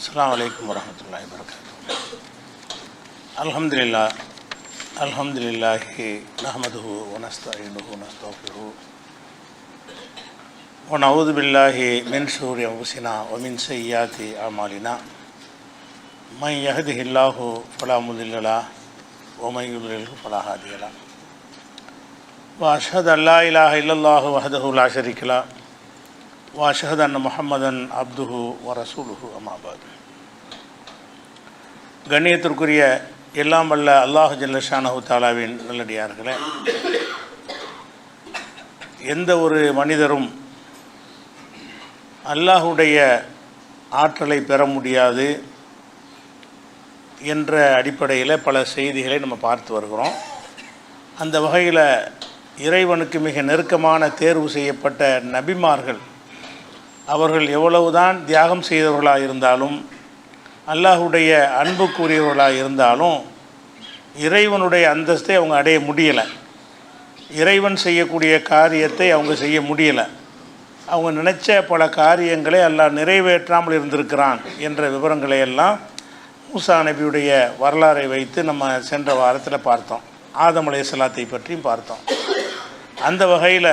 அஸ்ஸலாமு அலைக்கும் வரஹ்மத்துல்லாஹி வபரகாத்துஹு. அல்ஹம்துலில்லாஹி நஹ்மதுஹு வ நஸ்தஈனுஹு வ நஸ்தக்ஃபிருஹு வ நஊது பில்லாஹி மின் ஷுரூரி அன்ஃபுஸினா வ மின் ஸய்யிஆத்தி அமாலினா. மன் யஹ்திஹில்லாஹு ஃபலா முதில்ல லஹு வ மன் யுضلில்ஹு ஃபலா ஹாதிய லஹு. வ அஷ்ஹது அல்லா இலாஹா இல்லல்லாஹு வஹ்தஹு லா ஷரீக லஹு வ அஷ்ஹது அன்ன முஹம்மதன் அப்துஹு வ ரசூலுஹு அம்மா பஅத். கண்ணியத்திற்குரிய எல்லாம் வல்ல அல்லாஹ் ஜல்ல ஷானஹு தஆலாவின் நல்லடியார்களே, எந்த ஒரு மனிதரும் அல்லாஹுடைய ஆற்றலை பெற முடியாது என்ற அடிப்படையில் பல செய்திகளை நம்ம பார்த்து வருகிறோம். அந்த வகையில் இறைவனுக்கு மிக நெருக்கமான தேர்வு செய்யப்பட்ட நபிமார்கள் அவர்கள் எவ்வளவுதான் தியாகம் செய்தவர்களாக இருந்தாலும், அல்லாஹுடைய அன்புக்குரியவர்களாக இருந்தாலும், இறைவனுடைய அந்தஸ்தை அவங்க அடைய முடியலை. இறைவன் செய்யக்கூடிய காரியத்தை அவங்க செய்ய முடியலை. அவங்க நினைச்ச பல காரியங்களை அல்லாஹ் நிறைவேற்றாமல் இருந்திருக்கிறான் என்ற விவரங்களை எல்லாம் மூசா நபியுடைய வரலாறை வைத்து நம்ம சென்ற வாரத்தில் பார்த்தோம். ஆதம் அலைஹிஸ்ஸலாத்தை பற்றியும் பார்த்தோம். அந்த வகையில்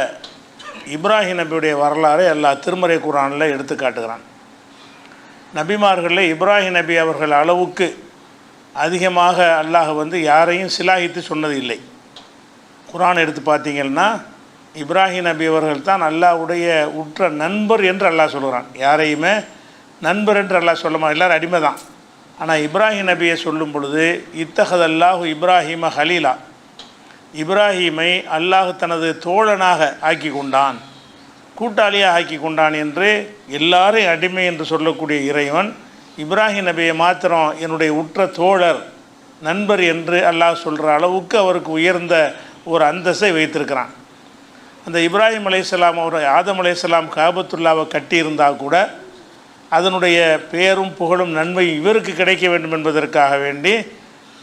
இப்ராஹிம் நபியுடைய வரலாறை அல்லாஹ் திருமறை குர்ஆனில் எடுத்து காட்டுகிறான். நபிமார்களில் இப்ராஹிம் நபி அவர்கள் அளவுக்கு அதிகமாக அல்லாஹ் யாரையும் சிலாகித்து சொன்னது இல்லை. குர்ஆன் எடுத்து பார்த்தீங்கன்னா இப்ராஹிம் நபி அவர்கள் தான் அல்லாஹ்வுடைய உற்ற நண்பர் என்று அல்லாஹ் சொல்கிறான். யாரையுமே நண்பர் என்று அல்லாஹ் சொல்லமா, எல்லோரும் அடிமை தான். ஆனால் இப்ராஹிம் நபியை சொல்லும் பொழுது இத்தஹதல்லாஹு இப்ராஹிம ஹலீலா, இப்ராஹீமை அல்லாஹ் தனது தோழனாக ஆக்கி கொண்டான், கூட்டாளியாக ஆக்கி கொண்டான் என்று எல்லாரையும் அடிமை என்று சொல்லக்கூடிய இறைவன் இப்ராஹிம் நபியை மாத்திரம் என்னுடைய உற்ற தோழர் நண்பர் என்று அல்லாஹ் சொல்கிற அளவுக்கு அவருக்கு உயர்ந்த ஒரு அந்தஸ்தை வைத்திருக்கிறான். அந்த இப்ராஹிம் அலைஹிஸ்ஸலாம் அவர் ஆதம் அலைஹிஸ்ஸலாம் காபத்துல்லாவை கட்டியிருந்தால் கூட அதனுடைய பேரும் புகழும் நன்மை இவருக்கு கிடைக்க வேண்டும் என்பதற்காக வேண்டி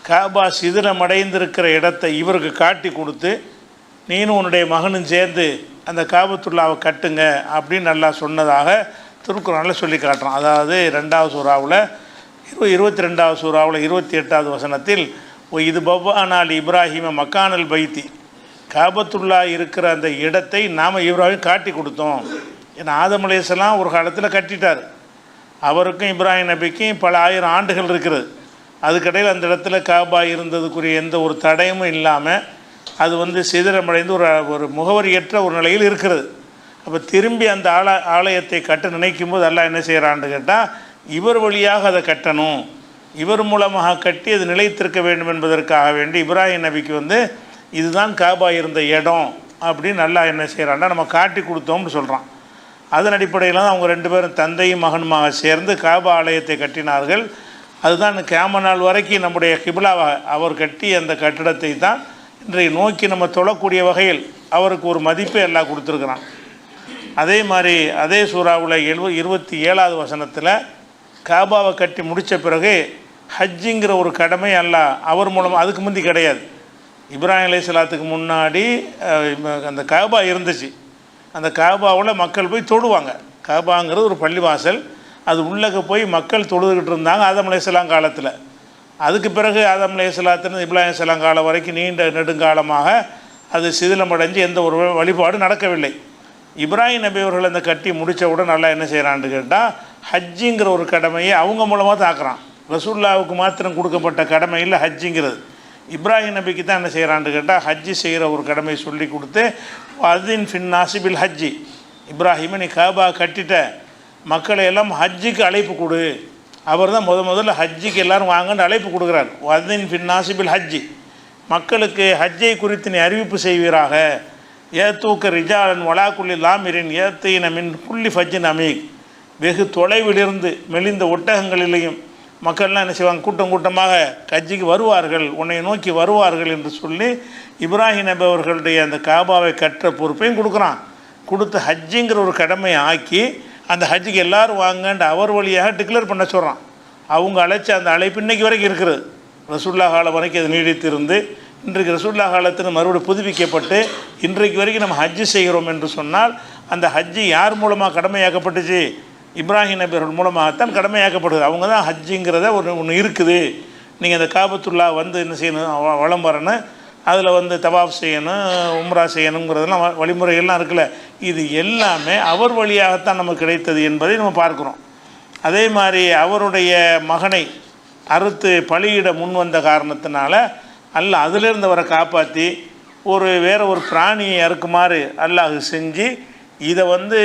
காபா சிதிலமடைந்திருக்கிற இடத்தை இவருக்கு காட்டி கொடுத்து, நீனும் உன்னுடைய மகனும் சேர்ந்து அந்த காபத்துல்லாவை கட்டுங்க அப்படின்னு நல்லா சொன்னதாக திருக்குறானில் சொல்லி காட்டுறான். அதாவது 2வது சூறாவில் 22வது சூறாவில் 28வது வசனத்தில் இது பவ்வானால் இப்ராஹிம மக்கானல் பைத்தி, காபத்துல்லா இருக்கிற அந்த இடத்தை நாம் இப்ராஹிம் காட்டி கொடுத்தோம். ஏன்னா ஆதம் அலைஹிஸ்ஸலாம் ஒரு காலத்தில் கட்டிட்டார். அவருக்கும் இப்ராஹிம் நபிக்கும் பல ஆயிரம் ஆண்டுகள் இருக்கிறது. அதுக்கடையில் அந்த இடத்துல காபா இருந்ததுக்குரிய எந்த ஒரு தடயமும் இல்லாமல் அது சிதிலமடைந்து ஒரு முகவரியற்ற ஒரு நிலையில் இருக்கிறது. அப்போ திரும்பி அந்த ஆலயத்தை கட்ட நினைக்கும் போது அல்லாஹ் என்ன செய்கிறான்னு கேட்டால், இவர் வழியாக அதை கட்டணும், இவர் மூலமாக கட்டி அது நிலைத்திருக்க வேண்டும் என்பதற்காக வேண்டி இப்ராஹிம் நபிக்கு இதுதான் காபா இருந்த இடம் அப்படின்னு அல்லாஹ் என்ன செய்கிறான்னா நம்ம காட்டி கொடுத்தோம்னு சொல்கிறான். அதன் அடிப்படையில் தான் அவங்க 2 பேரும் தந்தையும் மகனுமாக சேர்ந்து காபா ஆலயத்தை கட்டினார்கள். அதுதான் கியாமத் நாள் வரைக்கும் நம்முடைய கிப்லாவை அவர் கட்டி அந்த கட்டிடத்தை தான் இன்றைய நோக்கி நம்ம தொழக்கூடிய வகையில் அவருக்கு ஒரு மதிப்பை எல்லாம் கொடுத்துருக்குறான். அதே மாதிரி அதே சூறாவில் 27வது வசனத்தில் காபாவை கட்டி முடித்த பிறகு ஹஜ்ஜிங்கிற ஒரு கடமை அல்லாஹ் அவர் மூலமாக, அதுக்கு முந்தி கிடையாது. இப்ராஹிம் அலைஹிஸ்ஸலாத்துக்கு முன்னாடி அந்த காபா இருந்துச்சு. அந்த காபாவில் மக்கள் போய் தொழுவாங்க. காபாங்கிறது ஒரு பள்ளிவாசல், அது உள்ளக போய் மக்கள் தொழுதுகிட்டு இருந்தாங்க ஆதம் அலைஹிஸ்ஸலாம் காலத்தில். அதுக்கு பிறகு ஆதம் அலைஹிஸ்ஸலாத்திலிருந்து இப்ராஹிம் அலைஹிஸ்ஸலாம் காலம் வரைக்கும் நீண்ட நெடுங்காலமாக அது சிதிலமடைஞ்சு எந்த ஒரு வழிபாடு நடக்கவில்லை. இப்ராஹிம் நபி அவர்கள் அந்த கட்டி முடித்தவுடன் நல்லா என்ன செய்கிறான்னு கேட்டால், ஹஜ்ஜிங்கிற ஒரு கடமையை அவங்க மூலமாக தாக்குறான். ரசூலுல்லாவுக்கு மாத்திரம் கொடுக்கப்பட்ட கடமை இல்லை ஹஜ்ஜிங்கிறது. இப்ராஹிம் நபிக்கு தான் என்ன செய்கிறான்னு கேட்டால் ஹஜ்ஜி செய்கிற ஒரு கடமையை சொல்லி கொடுத்து, அதின் ஃபின் நாசிபில் ஹஜ்ஜி, இப்ராஹிமை நீ காபா கட்டிட்ட, மக்களை எல்லாம் ஹஜ்ஜிக்கு அழைப்பு கொடு. அவர் தான் முதல்ல ஹஜ்ஜிக்கு எல்லோரும் வாங்கன்னு அழைப்பு கொடுக்குறார். அதின் ஃபின் நாசிபில் ஹஜ்ஜி, மக்களுக்கு ஹஜ்ஜை குறித்து நீ அறிவிப்பு செய்வீராக. ஏத்தூக்க ரிஜாலன் வலாக்குள்ளி லாமிரின் ஏத்தீன மின் புள்ளி ஃபஜ்ஜின் அமீக், வெகு தொலைவிலிருந்து மெலிந்த ஒட்டகங்களிலேயும் மக்கள்லாம் என்ன செய்வாங்க, கூட்டம் கூட்டமாக ஹஜ்ஜிக்கு வருவார்கள், உன்னை நோக்கி வருவார்கள் என்று சொல்லி இப்ராஹிம் நபி அவர்களுடைய அந்த காபாவை கற்ற பொறுப்பையும் கொடுக்குறான். கொடுத்து ஹஜ்ஜிங்கிற ஒரு கடமையை ஆக்கி அந்த ஹஜ்ஜுக்கு எல்லோரும் வாங்கன்ற அவர் வழியாக டிக்ளேர் பண்ண சொல்கிறான். அவங்க அழைச்ச அந்த அழைப்பு இன்றைக்கு வரைக்கும் இருக்கிறது. ரசூலுல்லாஹ் காலம் வரைக்கும் அது நீடித்திருந்து இன்றைக்கு ரசூலுல்லாஹ் காலத்தில் மறுபடியும் புதுப்பிக்கப்பட்டு இன்றைக்கு வரைக்கும் நம்ம ஹஜ்ஜு செய்கிறோம் என்று சொன்னால், அந்த ஹஜ்ஜு யார் மூலமாக கடமையாக்கப்பட்டுச்சு? இப்ராஹிம் நபி அவர்கள் மூலமாகத்தான் கடமையாக்கப்படுது. அவங்க தான் ஹஜ்ஜுங்கிறத ஒன்று இருக்குது. நீங்கள் இந்த காபத்துல்லா வந்து என்ன செய்யணும், வலம் வரணும், அதில் வந்து தவாஃப் செய்யணும், உம்ரா செய்யணுங்கிறதெல்லாம் வழிமுறைகள்லாம் இருக்குல்ல. இது எல்லாமே அவர் வழியாகத்தான் நமக்கு கிடைத்தது என்பதை நம்ம பார்க்குறோம். அதே மாதிரி அவருடைய மகனை அறுத்து பலியிட முன் வந்த காரணத்தினால அல்லாஹ் அதிலிருந்து அவரை காப்பாற்றி வேறு ஒரு பிராணியை அறுக்குமாறு அல்லாஹ் செஞ்சு இதை வந்து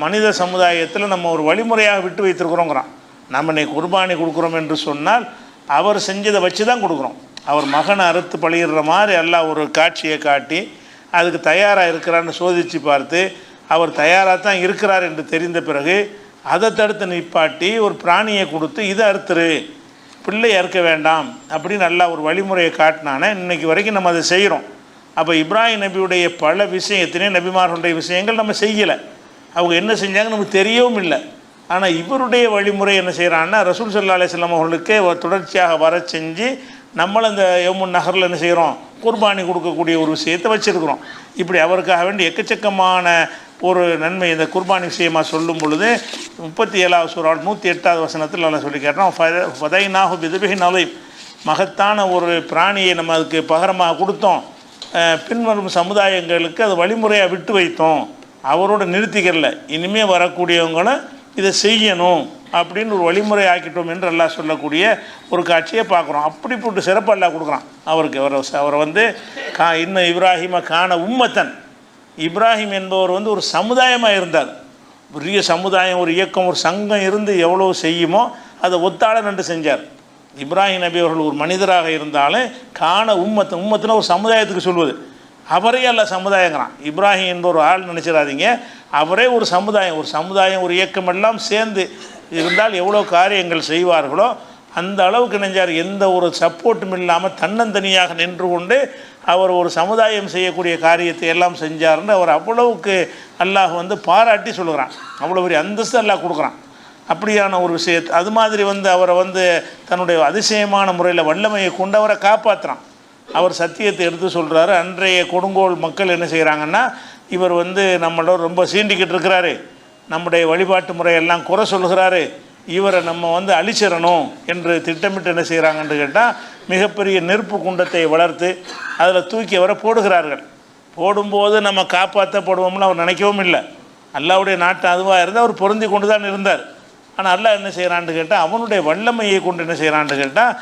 மனித சமுதாயத்தில் நம்ம ஒரு வழிமுறையாக விட்டு வைத்திருக்கிறோங்கிறான். நம்ம இன்னைக்கு குர்பானி கொடுக்குறோம் என்று சொன்னால் அவர் செஞ்சதை வச்சு தான் கொடுக்குறோம். அவர் மகனை அறுத்து பலியிடுற மாதிரி அல்லாஹ் ஒரு காட்சியை காட்டி அதுக்கு தயாராக இருக்கிறான்னு சோதித்து பார்த்து அவர் தயாராக தான் இருக்கிறார் என்று தெரிந்த பிறகு அதை தடுத்து நிப்பாட்டி ஒரு பிராணியை கொடுத்து இதை அறுத்துரு, பிள்ளை அறுக்க வேண்டாம் அப்படின்னு அல்லாஹ் ஒரு வழிமுறையை காட்டினானே. இன்றைக்கி வரைக்கும் நம்ம அதை செய்கிறோம். அப்போ இப்ராஹிம் நபியுடைய பல விஷயத்தினே நபிமார்களுடைய விஷயங்கள் நம்ம செய்யலை. அவங்க என்ன செஞ்சாங்க நமக்கு தெரியவும் இல்லை. ஆனால் இவருடைய வழிமுறை என்ன செய்கிறான்னா, ரசூல் ஸல்லல்லாஹு அலைஹி வஸல்லம் அவர்களுக்கே தொடர்ச்சியாக வர செஞ்சு நம்மளும் இந்த யௌமுன் நஹரில் என்ன செய்கிறோம், குர்பானி கொடுக்கக்கூடிய ஒரு விஷயத்தை வச்சுருக்குறோம். இப்படி அவருக்காக வேண்டி எக்கச்சக்கமான ஒரு நன்மை இந்த குர்பானி விஷயமாக சொல்லும் பொழுது 37வது சூரா 108வது வசனத்தில் நல்லா சொல்லி கேட்டோம், ஃபதைனாஹு பிதுபிஹின் அலீம், மகத்தான ஒரு பிராணியை நம்ம அதுக்கு பகரமாக கொடுத்தோம், பின்வரும் சமுதாயங்களுக்கு அது வழிமுறையாக விட்டு வைத்தோம், அவரோட நிறுத்திக்கல, இனிமேல் வரக்கூடியவங்களும் இதை செய்யணும் அப்படின்னு ஒரு வழிமுறை ஆக்கிட்டோம் என்று அல்லாஹ் சொல்லக்கூடிய ஒரு காட்சியை பார்க்குறோம். அப்படிப்பட்ட சிறப்பு அல்லாஹ் கொடுக்குறான் அவருக்கு. அவரை வந்து இன்னும் இப்ராஹிம கான உம்மத்தன், இப்ராஹிம் என்பவர் வந்து ஒரு சமுதாயமாக இருந்தார். பெரிய சமுதாயம், ஒரு இயக்கம், ஒரு சங்கம் இருந்து எவ்வளோ செய்யுமோ அதை ஒத்தாள நின்று செஞ்சார். இப்ராஹிம் நபி அவர்கள் ஒரு மனிதராக இருந்தாலும் கான உம்மத்துன்னு ஒரு சமுதாயத்துக்கு சொல்வது, அவரே அல்ல சமுதாயங்கிறான். இப்ராஹிம் என்ற ஒரு ஆள் நினச்சிடாதீங்க, அவரே ஒரு சமுதாயம் ஒரு இயக்கம் எல்லாம் சேர்ந்து இருந்தால் எவ்வளோ காரியங்கள் செய்வார்களோ அந்த அளவுக்கு நெஞ்சார். எந்த ஒரு சப்போர்ட்டும் இல்லாமல் தன்னந்தனியாக நின்று கொண்டு அவர் ஒரு சமுதாயம் செய்யக்கூடிய காரியத்தை எல்லாம் செஞ்சார்ன்னு அவர் அவ்வளவுக்கு அல்லாஹ் வந்து பாராட்டி சொல்லுகிறான். அவ்வளோ பெரிய அந்தஸ்து அல்லாஹ் கொடுக்குறான். அப்படியான ஒரு விஷயத்தை அது மாதிரி வந்து அவரை வந்து தன்னுடைய அதிசயமான முறையில் வல்லமையை கொண்டு அவரை காப்பாற்றுறான். அவர் சத்தியத்தை எடுத்து சொல்கிறாரு. அன்றைய கொடுங்கோல் மக்கள் என்ன செய்கிறாங்கன்னா, இவர் வந்து நம்மளோட ரொம்ப சீண்டிக்கிட்டு இருக்கிறாரு, நம்முடைய வழிபாட்டு முறையெல்லாம் குறை சொல்கிறாரு, இவரை நம்ம வந்து அழிச்சிடணும் என்று திட்டமிட்டு என்ன செய்கிறாங்கன்னு கேட்டால் மிகப்பெரிய நெருப்பு குண்டத்தை வளர்த்து அதில் தூக்கி அவரை போடுகிறார்கள். போடும்போது நம்ம காப்பாற்றப்படுவோம்னு அவர் நினைக்கவும் இல்லை. அல்லாஹ்வுடைய நாட்டு அதுவாக இருந்தால் அவர் பொருந்தி கொண்டு தான் இருந்தார். ஆனால் அல்லாஹ் என்ன செய்கிறான்னு கேட்டால் அவனுடைய வல்லமையை கொண்டு என்ன செய்கிறான்னு கேட்டால்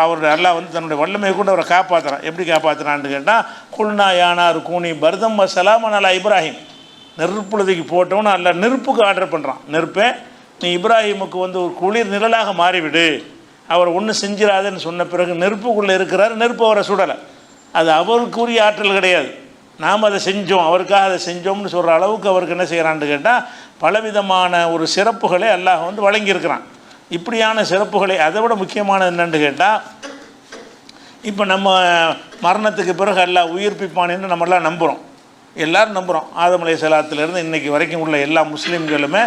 அவருடைய அல்லாஹ் வந்து தன்னுடைய வல்லமையை கொண்டு அவரை காப்பாற்றுறான். எப்படி காப்பாற்றுறான்னு கேட்டால் குல்னா யானார் கூனி பர்தம் வசலாமன் அலா இப்ராஹிம், நெருப்புழுதிக்கு போட்டோன்னு அல்ல நெருப்புக்கு ஆர்டர் பண்ணுறான். நெருப்பை நீ இப்ராஹிமுக்கு வந்து ஒரு குளிர் நிழலாக மாறிவிடு, அவர் ஒன்றும் செஞ்சிடாதுன்னு சொன்ன பிறகு நெருப்புக்குள்ளே இருக்கிறார். நெருப்பு அவரை சுடலை. அது அவருக்குரிய ஆற்றல் கிடையாது, நாம் அதை செஞ்சோம், அவருக்காக அதை செஞ்சோம்னு சொல்கிற அளவுக்கு அவருக்கு என்ன செய்கிறான்னு கேட்டால் பலவிதமான ஒரு சிறப்புகளை அல்லாஹ் வந்து வழங்கியிருக்கிறான். இப்படியான சிறப்புகளை அதை விட முக்கியமானது என்னன்னு கேட்டால், இப்போ நம்ம மரணத்துக்கு பிறகு அல்லாஹ் உயிர்ப்பிப்பான்னு நம்மளாம் நம்புகிறோம், எல்லோரும் நம்புகிறோம். ஆதம் அலைஹிஸ்ஸலாத்திலிருந்து இன்றைக்கி வரைக்கும் உள்ள எல்லா முஸ்லீம்களுமே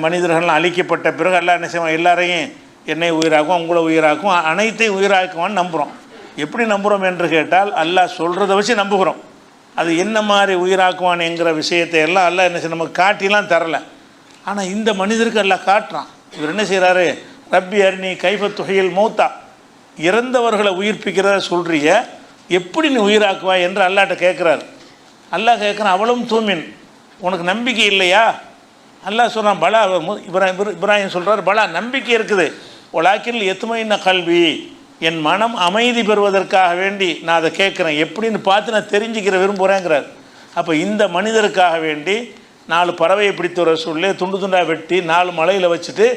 மனிதர்கள்லாம் அழிக்கப்பட்ட பிறகு அல்லாஹ் என்ன செய்வான், எல்லாரையும் என்னை உயிராக்கும், உங்களை உயிராக்கும், அனைத்தையும் உயிராக்குவான்னு நம்புகிறோம். எப்படி நம்புகிறோம் என்று கேட்டால் அல்லாஹ் சொல்கிறத வச்சு நம்புகிறோம். அது என்ன மாதிரி உயிராக்குவான் என்கிற விஷயத்தை எல்லாம் அல்லாஹ் என்ன செய்ய நமக்கு காட்டிலாம் தரலை. ஆனால் இந்த மனிதருக்கு அல்லாஹ் காட்டுறான். இவர் என்ன செய்கிறாரு, ரப்பி அரிணி கைஃப துஹியில் மௌத்தா, இறந்தவர்களை உயிர்ப்பிக்கிறத சொல்கிறிய, எப்படி நீ உயிராக்குவாய் என்று அல்லாஹ்ட்ட கேட்குறாரு. அல்லாஹ் கேட்குறான், அவளும் தூமின், உனக்கு நம்பிக்கை இல்லையா? அல்லாஹ் சொல்கிறான், பலா. இப்ராஹிம் சொல்கிறார், பலா நம்பிக்கை இருக்குது, ஒலாக்கில் எத்துமையின கல்வி, என் மனம் அமைதி பெறுவதற்காக வேண்டி நான் அதை கேட்குறேன், எப்படின்னு பார்த்து நான் தெரிஞ்சுக்கிற விரும்புகிறேங்கிறார். அப்போ இந்த மனிதருக்காக வேண்டி 4 பறவையை பிடித்து வர சொல்லி துண்டு துண்டாக வெட்டி 4 மலையில் வச்சுட்டு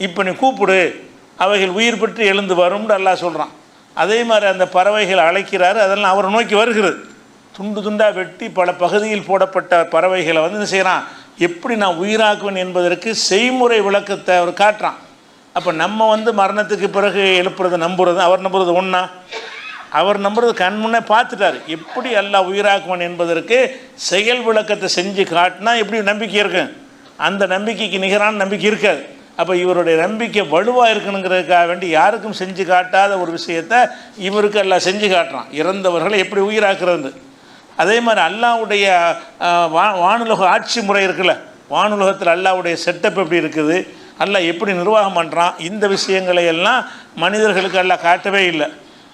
இப்போ நீ கூப்பிடு, அவைகள் உயிர் பெற்று எழுந்து வரும்னு அல்லாஹ் சொல்கிறான். அதே மாதிரி அந்த பறவைகள் அழைக்கிறாரு, அதெல்லாம் அவரை நோக்கி வருகிறது. துண்டு துண்டாக வெட்டி பல பகுதியில் போடப்பட்ட பறவைகளை வந்து என்ன செய்கிறான், எப்படி நான் உயிராக்குவேன் என்பதற்கு செய்முறை விளக்கத்தை அவர் காட்டுறான். அப்போ நம்ம வந்து மரணத்துக்கு பிறகு எழுப்புறது நம்புறது, அவர் நம்புறது ஒன்றா, அவர் நம்புறது கண் முன்னே பார்த்துட்டார். எப்படி அல்லாஹ் உயிராக்குவான் என்பதற்கு செயல் விளக்கத்தை செஞ்சு காட்டினா எப்படி நம்பிக்கை இருக்கு, அந்த நம்பிக்கைக்கு நிகரான நம்பிக்கை இருக்காது. அப்போ இவருடைய நம்பிக்கை வலுவாக இருக்கணுங்கிறதுக்காக வேண்டி யாருக்கும் செஞ்சு காட்டாத ஒரு விஷயத்தை இவருக்கு அல்லாஹ் செஞ்சு காட்டுறான், இறந்தவர்களை எப்படி உயிராக்குறது. அதே மாதிரி அல்லாஹ்வுடைய வானுலக ஆட்சி முறை இருக்குல்ல, வானுலகத்தில் அல்லாஹ்வுடைய செட்டப் எப்படி இருக்குது, அல்லாஹ் எப்படி நிர்வாகம் பண்ணுறான், இந்த விஷயங்களை எல்லாம் மனிதர்களுக்கு அல்லாஹ் காட்டவே இல்லை.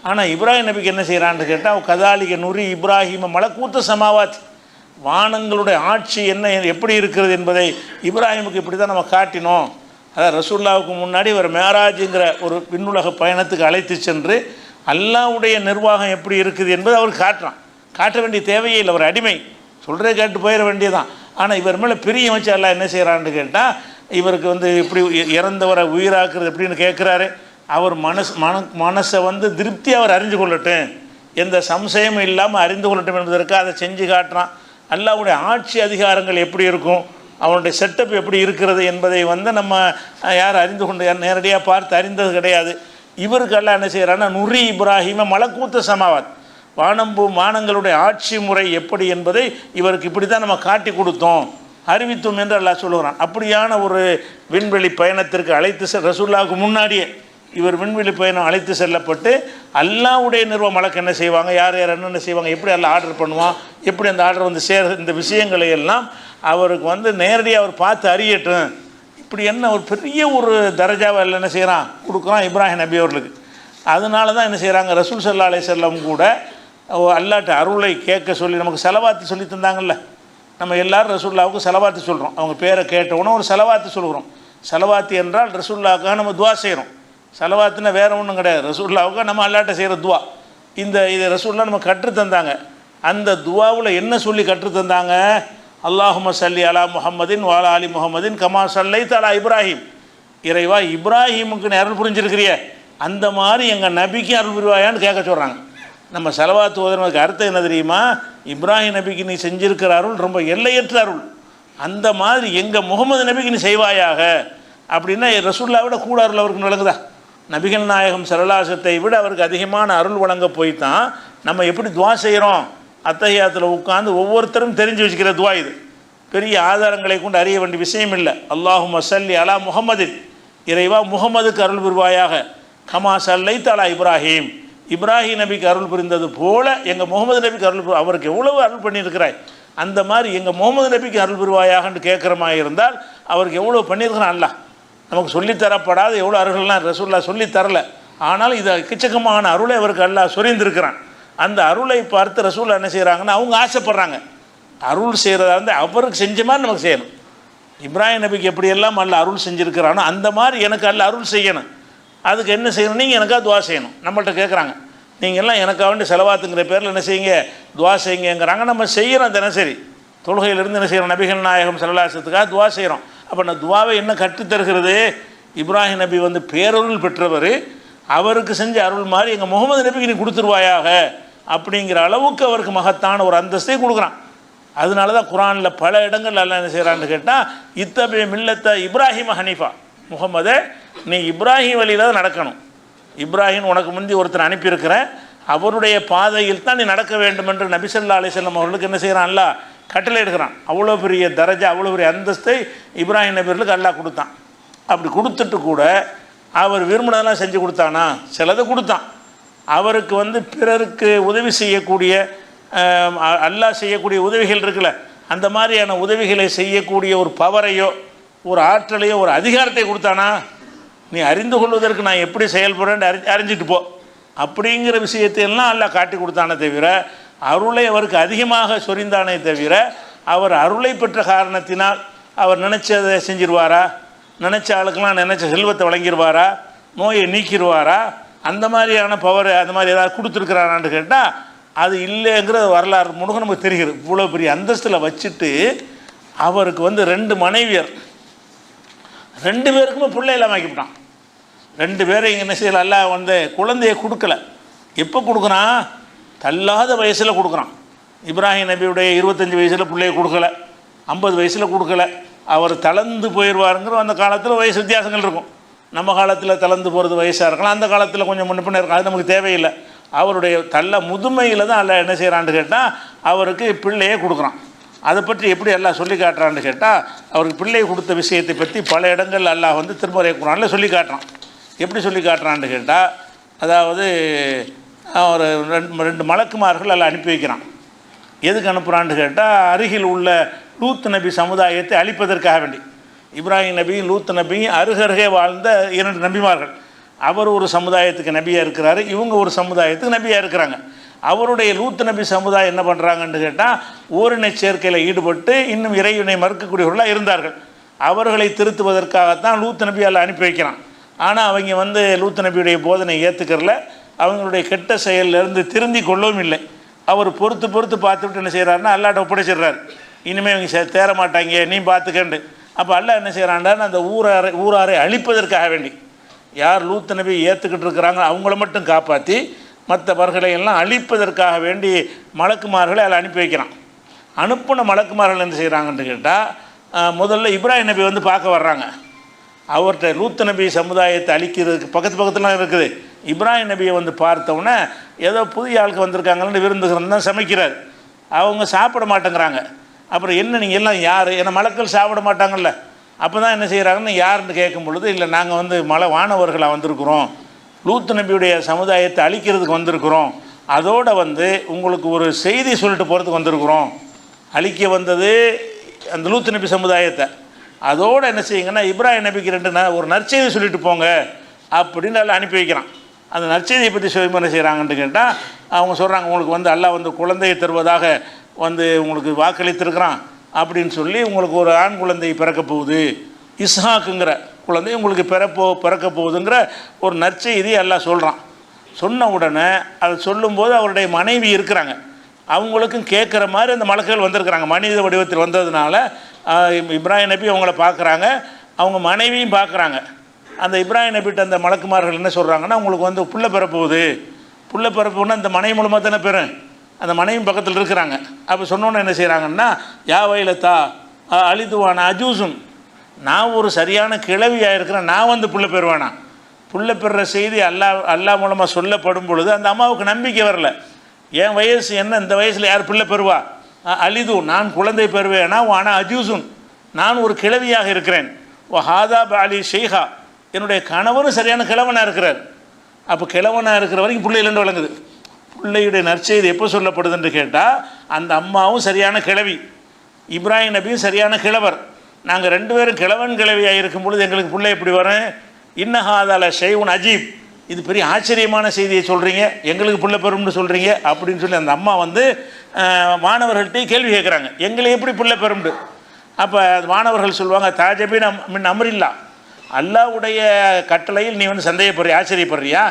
ஆனால் இப்ராஹிம் நபிக்கு என்ன செய்கிறான்னு கேட்டால், கதாலிக நுரி இப்ராஹிம மலக்கூத்த சமாவாத், வானங்களுடைய ஆட்சி என்ன எப்படி இருக்கிறது என்பதை இப்ராஹிமுக்கு இப்படி தான் நம்ம காட்டினோம். அதாவது ரசூலுல்லாவுக்கு முன்னாடி ஒரு மேராஜுங்கிற ஒரு விண்ணுலக பயணத்துக்கு அழைத்து சென்று அல்லாஹ்வுடைய நிர்வாகம் எப்படி இருக்குது என்பதை அவர் காட்டுறான். காட்ட வேண்டிய தேவையே இல்லை, ஒரு அடிமை சொல்கிறே கேட்டு போயிட வேண்டியதான். ஆனால் இவர் மேலே பிரியம் வச்சு அல்லாஹ் என்ன செய்கிறான்னு கேட்டால், இவருக்கு இப்படி இறந்தவரை உயிராக்குறது எப்படின்னு கேட்குறாரு. அவர் மனசை திருப்தி அவர் அறிஞ்சு கொள்ளட்டும், எந்த சம்சயமும் இல்லாமல் அறிந்து கொள்ளட்டும் என்பதற்கு அதை செஞ்சு காட்டுறான். அல்லாஹ்வுடைய ஆட்சி அதிகாரங்கள் எப்படி இருக்கும், அவனுடைய செட்டப் எப்படி இருக்கிறது என்பதை நம்ம யார் அறிந்து கொண்டு நேரடியாக பார்த்து அறிந்தது கிடையாது. இவருக்கு அல்லாஹ் என்ன செய்கிறான்னா, நுரி இப்ராஹிம மலக்கூத்த சமாவாத், வானங்களுடைய ஆட்சி முறை எப்படி என்பதை இவருக்கு இப்படி தான் நம்ம காட்டி கொடுத்தோம், அறிவித்தோம் என்று அல்லாஹ் சொல்லுகிறான். அப்படியான ஒரு விண்வெளி பயணத்திற்கு அழைத்து ரசூலுல்லாஹ்வுக்கு முன்னாடியே இவர் விண்வெளி பயணம் அழைத்து செல்லப்பட்டு அல்லாஹ்வுடைய நிர்வாக மலக்கு என்ன செய்வாங்க, யார் யார் என்னென்ன செய்வாங்க, எப்படி எல்லாம் ஆர்டர் பண்ணுவான், எப்படி அந்த ஆர்டர் சேர, இந்த விஷயங்களை எல்லாம் அவருக்கு நேரடியாக அவர் பார்த்து அறியட்டும். இப்படி என்ன ஒரு பெரிய ஒரு தரஜாவை எல்லாம் என்ன செய்கிறான், கொடுக்குறான் இப்ராஹிம் நபி அவர்களுக்கு. அதனால தான் என்ன செய்கிறாங்க, ரசூல் ஸல்லல்லாஹு அலைஹி வஸல்லம் கூட அல்லாஹ்ட்ட அருளை கேட்க சொல்லி நமக்கு செலவாத்து சொல்லி தந்தாங்கல்ல. நம்ம எல்லோரும் ரசூலுல்லாவுக்கு செலவாத்து சொல்கிறோம், அவங்க பேரை கேட்டவுடனே ஒரு செலவாத்து சொல்கிறோம். செலவாத்து என்றால் ரசூலுல்லாவுக்காக நம்ம துவா செய்கிறோம். செலவாத்துனா வேறு ஒன்றும் கிடையாது, ரசூலுல்லாவுக்கு நம்ம அல்லாஹ்ட்ட செய்கிற துவா. இது ரசூலுல்லாஹ் நம்ம கற்றுத்தந்தாங்க. அந்த துவாவில் என்ன சொல்லி கற்றுத்தந்தாங்க, அல்லாஹும்ம ஸல்லி அலா முஹம்மதின் வ அலா ஆலி முஹம்மதின் கமா ஸல்லைத அலா இப்ராஹிம். இறைவா, இப்ராஹிமுக்கு நீ அருள் புரிஞ்சிருக்கிறிய, அந்த மாதிரி எங்கள் நபிக்கு அருள் புரிவாயான்னு கேட்க சொல்கிறாங்க. நம்ம செலவாத்து ஓதுறதுக்கு அர்த்தம் என்ன தெரியுமா, இப்ராஹிம் நபிக்கு நீ செஞ்சிருக்கிற அருள் ரொம்ப எல்லையற்ற அருள், அந்த மாதிரி எங்கள் முகமது நபிக்கு நீ செய்வாயாக. அப்படின்னா ரசூலுல்லாஹ் விட கூட அருள் அவருக்கு விளங்குதா? நபிகள் நாயகம் ஸல்லல்லாஹு விட அவருக்கு அதிகமான அருள் வழங்க போய் தான் நம்ம எப்படி துவா செய்கிறோம். அத்தஹியாத்தில் உட்காந்து ஒவ்வொருத்தரும் தெரிஞ்சு வச்சுக்கிற துவா இது. பெரிய ஆதாரங்களை கொண்டு அறிய வேண்டிய விஷயம் இல்லை. அல்லாஹும்ம ஸல்லி அலா முஹம்மதின், இறைவா முகமதுக்கு அருள் புரிவாயாக, கமா ஸல்லைத அலா இப்ராஹிம், இப்ராஹிம் நபிக்கு அருள் புரிந்தது போல எங்கள் முகமது நபிக்கு அருள் அவருக்கு எவ்வளவு அருள் பண்ணியிருக்கிறாய், அந்த மாதிரி எங்கள் முகமது நபிக்கு அருள் புரிவாயாகன்னு கேட்குற மாதிரி இருந்தால் அவருக்கு எவ்வளோ பண்ணியிருக்கிறான் அல்லாஹ். நமக்கு சொல்லித்தரப்படாத எவ்வளோ அருள்லாம் ரசூலுல்லாஹ் சொல்லித்தரல, ஆனால் இது எக்கச்சக்கமான அருளை அவருக்கு அல்லாஹ் சொரிந்திருக்கிறான். அந்த அருளை பார்த்து ரசூலுல்லாஹ் என்ன செய்கிறாங்கன்னா, அவங்க ஆசைப்படுறாங்க. அருள் செய்கிறதா இருந்தால் அவருக்கு செஞ்ச மாதிரி நமக்கு செய்யணும். இப்ராஹிம் நபிக்கு எப்படியெல்லாம் அல்லாஹ் அருள் செஞ்சுருக்கிறானோ அந்த மாதிரி எனக்கு அல்லாஹ் அருள் செய்யணும். அதுக்கு என்ன செய்யணும், நீங்கள் எனக்காக துவா செய்யணும். நம்மள்கிட்ட கேட்குறாங்க, நீங்கள்லாம் எனக்காக வேண்டி செலவாத்துங்கிற பேரில் என்ன செய்யுங்க, துவா செய்யுங்கிறாங்க. நம்ம செய்கிறோம் தினசரி தொழுகையிலிருந்து என்ன செய்கிறோம், நபிகள் நாயகம் ஸல்லல்லாஹு அலைஹி வஸல்லத்துக்காக துவா செய்கிறோம். அப்போ நான் துவாவை என்ன கற்றுத்தருகிறது, இப்ராஹிம் நபி பேரருள் பெற்றவர், அவருக்கு செஞ்ச அருள் மாதிரி எங்கள் முகமது நபிக்கு நீ கொடுத்துருவாயாக அப்படிங்கிற அளவுக்கு அவருக்கு மகத்தான ஒரு அந்தஸ்தை கொடுக்குறான். அதனால தான் குரானில் பல இடங்கள் எல்லாம் என்ன செய்கிறான்னு கேட்டால், இத்தபி மில்லத்த இப்ராஹிம் ஹனீஃபா, முகமதே நீ இப்ராஹிம் வழியில் தான் நடக்கணும். இப்ராஹிம் உனக்கு முந்தி ஒருத்தர் அனுப்பியிருக்கிறேன், அவருடைய பாதையில் தான் நீ நடக்க வேண்டும் என்று நபி ஸல்லல்லாஹு அலைஹி வஸல்லம் அவர்களுக்கு என்ன செய்கிறான், அல்லாஹ் கட்டளை எடுக்கிறான். அவ்வளோ பெரிய தரஜா, அவ்வளோ பெரிய அந்தஸ்தை இப்ராஹிம் நபிகளுக்கு அல்லாஹ் கொடுத்தான். அப்படி கொடுத்துட்டு கூட அவர் விரும்பினதெல்லாம் செஞ்சு கொடுத்தானா, சிலதை கொடுத்தான். அவருக்கு பிறருக்கு உதவி செய்யக்கூடிய அல்லாஹ் செய்யக்கூடிய உதவிகள் இருக்குல்ல, அந்த மாதிரியான உதவிகளை செய்யக்கூடிய ஒரு பவரையோ ஒரு ஆற்றலையோ ஒரு அதிகாரத்தை கொடுத்தானா, நீ அறிந்து கொள்வதற்கு நான் எப்படி செயல்படுறேன்னு அறிஞ்சிட்டு போ அப்படிங்கிற விஷயத்தையெல்லாம் அல்லாஹ் காட்டி கொடுத்தானே தவிர, அருளை அவருக்கு அதிகமாக சொரிந்தானே தவிர, அவர் அருளை பெற்ற காரணத்தினால் அவர் நினச்சதை செஞ்சிருவாரா, நினச்ச ஆளுக்கெல்லாம் நினச்ச செல்வத்தை வழங்கிடுவாரா, நோயை நீக்கிடுவாரா, அந்த மாதிரியான பவர் அந்த மாதிரி ஏதாவது கொடுத்துருக்குறானான்னு கேட்டால் அது இல்லைங்கிற வரலாறு முழுக்க நமக்கு தெரிகிறது. இவ்வளோ பெரிய அந்தஸ்தில் வச்சுட்டு அவருக்கு 2 மனைவியர், 2 பேருக்குமே பிள்ளை இல்லாமல் ஆக்கிவிட்டான். 2 பேரும் இங்கே என்ன செய்யல, எல்லாம் குழந்தையை கொடுக்கல. எப்போ கொடுக்குறான், தள்ளாத வயசில் கொடுக்குறான். இப்ராஹிம் நபியுடைய 25 வயசில் பிள்ளையை கொடுக்கல, 50 வயசில் கொடுக்கல. அவர் தளர்ந்து போயிடுவாருங்கிற அந்த காலத்தில் வயசு வித்தியாசங்கள் இருக்கும். நம்ம காலத்தில் தளர்ந்து போகிறது வயசாக இருக்கலாம், அந்த காலத்தில் கொஞ்சம் முன்ன இருக்கலாம், அது நமக்கு தேவையில்லை. அவருடைய முதுமையில் தான் எல்லாம் என்ன செய்கிறான்னு கேட்டால் அவருக்கு பிள்ளையே கொடுக்குறான். அதை பற்றி எப்படி எல்லாம் சொல்லி காட்டுறான்னு கேட்டால், அவருக்கு பிள்ளை கொடுத்த விஷயத்தை பற்றி பல இடங்கள் அல்லாஹ் திருமறை குர்ஆனில் சொல்லி காட்டுறான். எப்படி சொல்லி காட்டுறான்னு கேட்டால், அதாவது ஒரு 2 மலக்குமார்கள் எல்லாம் அனுப்பி வைக்கிறான். எதுக்கு அனுப்புகிறான்னு கேட்டால், அருகில் உள்ள லூத் நபி சமுதாயத்தை அழிப்பதற்காக வேண்டி. இப்ராஹிம் நபியும் லூத் நபியும் அருகருகே வாழ்ந்த 2 நபிமார்கள். அவர் ஒரு சமுதாயத்துக்கு நபியாக இருக்கிறாரு, இவங்க ஒரு சமுதாயத்துக்கு நபியாக இருக்கிறாங்க. அவருடைய லூத் நபி சமுதாயம் என்ன பண்ணுறாங்கன்னு கேட்டால் ஓரினை சேர்க்கையில் ஈடுபட்டு இன்னும் இறைவனை மறுக்கக்கூடியவர்களாக இருந்தார்கள். அவர்களை திருத்துவதற்காகத்தான் லூத் நபி அல்ல அனுப்பி வைக்கிறான். ஆனால் அவங்க லூத் நபியுடைய போதனை ஏற்றுக்கிறல, அவங்களுடைய கெட்ட செயலிருந்து திருந்தி கொள்ளவும் இல்லை. அவர் பொறுத்து பார்த்துவிட்டு என்ன செய்கிறாருன்னா அல்லாட்ட ஒப்படைச்சிடுறாரு. இனிமேல் இவங்க தேர மாட்டாங்க, நீ பார்த்துக்கண்டு. அப்போ அல்லாஹ் என்ன செய்கிறான்டான்னு அந்த ஊராரை அழிப்பதற்காக வேண்டி யார் லூத் நபி ஏற்றுக்கிட்டு இருக்கிறாங்க அவங்கள மட்டும் காப்பாற்றி மற்றவர்களை எல்லாம் அழிப்பதற்காக வேண்டி மலக்குமார்களை அதில் அனுப்பி வைக்கிறான். அனுப்பின மலக்குமார்கள் என்ன செய்கிறாங்கன்னு கேட்டால் முதல்ல இப்ராஹிம் நபி பார்க்க வர்றாங்க. அவர்கிட்ட லூத் நபி சமுதாயத்தை அழிக்கிறதுக்கு பக்கத்துலாம் இருக்குது. இப்ராஹிம் நபியை பார்த்தோன்னே ஏதோ புதிய ஆளுக்கு வந்திருக்காங்கன்னு விருந்துகிறன்னு தான் சமைக்கிறார். அவங்க சாப்பிட மாட்டேங்கிறாங்க. அப்புறம் என்ன நீங்கள் எல்லாம் யார், ஏன்னா மலக்கள் சாப்பிட மாட்டாங்கல்ல. அப்போ தான் என்ன செய்கிறாங்கன்னு யாருன்னு கேட்கும் பொழுது, இல்லை நாங்கள் வானவர்களாக வந்திருக்கிறோம், லூத் நபியுடைய சமுதாயத்தை அழிக்கிறதுக்கு வந்திருக்கிறோம், அதோடு உங்களுக்கு ஒரு செய்தி சொல்லிட்டு போகிறதுக்கு வந்திருக்கிறோம். அழிக்க வந்தது அந்த லூத் நபி சமுதாயத்தை, அதோடு என்ன செய்யுங்கன்னா இப்ராஹிம் நபிக்கு ஒரு நற்செய்தி சொல்லிட்டு போங்க அப்படின்னு அதில் அனுப்பி வைக்கிறான். அந்த நற்செய்தியை பற்றி என்ன செய்கிறாங்கன்னு கேட்டால் அவங்க சொல்கிறாங்க, உங்களுக்கு அல்லாஹ் குழந்தையை தருவதாக உங்களுக்கு வாக்களித்திருக்கிறான் அப்படின்னு சொல்லி உங்களுக்கு ஒரு ஆண் குழந்தை பிறக்க போகுது, இஸ்ஹாக்குங்கிற குழந்தை உங்களுக்கு பிறக்க போகுதுங்கிற ஒரு நற்செய்தி அல்லாஹ் சொல்கிறான். சொன்ன உடனே அதை சொல்லும்போது அவருடைய மனைவி இருக்கிறாங்க, அவங்களுக்கும் கேட்குற மாதிரி அந்த மலக்குகள் வந்திருக்கிறாங்க. மனித வடிவத்தில் வந்ததுனால இப்ராஹிம் நபி அவங்கள பார்க்குறாங்க, அவங்க மனைவியும் பார்க்குறாங்க. அந்த இப்ராஹிம் நபிட்ட அந்த மலக்குமார்கள் என்ன சொல்கிறாங்கன்னா, உங்களுக்கு புள்ள பிறப்போகுது, புள்ள பிறப்புன்னா அந்த மனைவி மூலமாக தானே பெறும், அந்த மனைவி பக்கத்தில் இருக்கிறாங்க. அப்போ சொன்னோன்னு என்ன செய்கிறாங்கன்னா, யா வயலத்தா அழிதுவானா அஜூசும், நான் ஒரு சரியான கிழவியாக இருக்கிறேன், நான் புள்ள பெறுவேனா. புள்ள பெறுற செய்தி அல்லாஹ் மூலமாக சொல்லப்படும் பொழுது அந்த அம்மாவுக்கு நம்பிக்கை வரல. என் வயசு என்ன, இந்த வயசில் யார் பிள்ளை பெறுவா, அழிது நான் குழந்தை பெறுவேனா, ஆனால் அஜூசுன் நான் ஒரு கிழவியாக இருக்கிறேன், ஓ ஹாதா பாலி ஷெய்ஹா என்னுடைய கணவனும் சரியான கிழவனாக இருக்கிறார். அப்போ கிழவனாக இருக்கிற வரைக்கும் பிள்ளை இல்லைன்னு விளங்குது. பிள்ளையுடைய நற்செய்தி எப்போ சொல்லப்படுதுன்னு கேட்டால் அந்த அம்மாவும் சரியான கிழவி, இப்ராஹிம் நபியும் சரியான கிழவர், நாங்கள் 2 பேரும் கிழவன் கிழவியாக இருக்கும் பொழுது எங்களுக்கு பிள்ளை எப்படி வரும், இன்னஹாதால ஷெய்வுன் அஜீப், இது பெரிய ஆச்சரியமான செய்தியை சொல்கிறீங்க, எங்களுக்கு பிள்ளை பெறும்னு சொல்கிறீங்க அப்படின்னு சொல்லி அந்த அம்மா மாணவர்கள்ட்டே கேள்வி கேட்குறாங்க, எங்களை எப்படி பிள்ளை பெறும்னு. அப்போ மாணவர்கள் சொல்லுவாங்க, தாஜபின் மின் அமரில்லா, அல்லாவுடைய கட்டளையில் நீ சந்தேகப்படுறியா, ஆச்சரியப்படுறியா,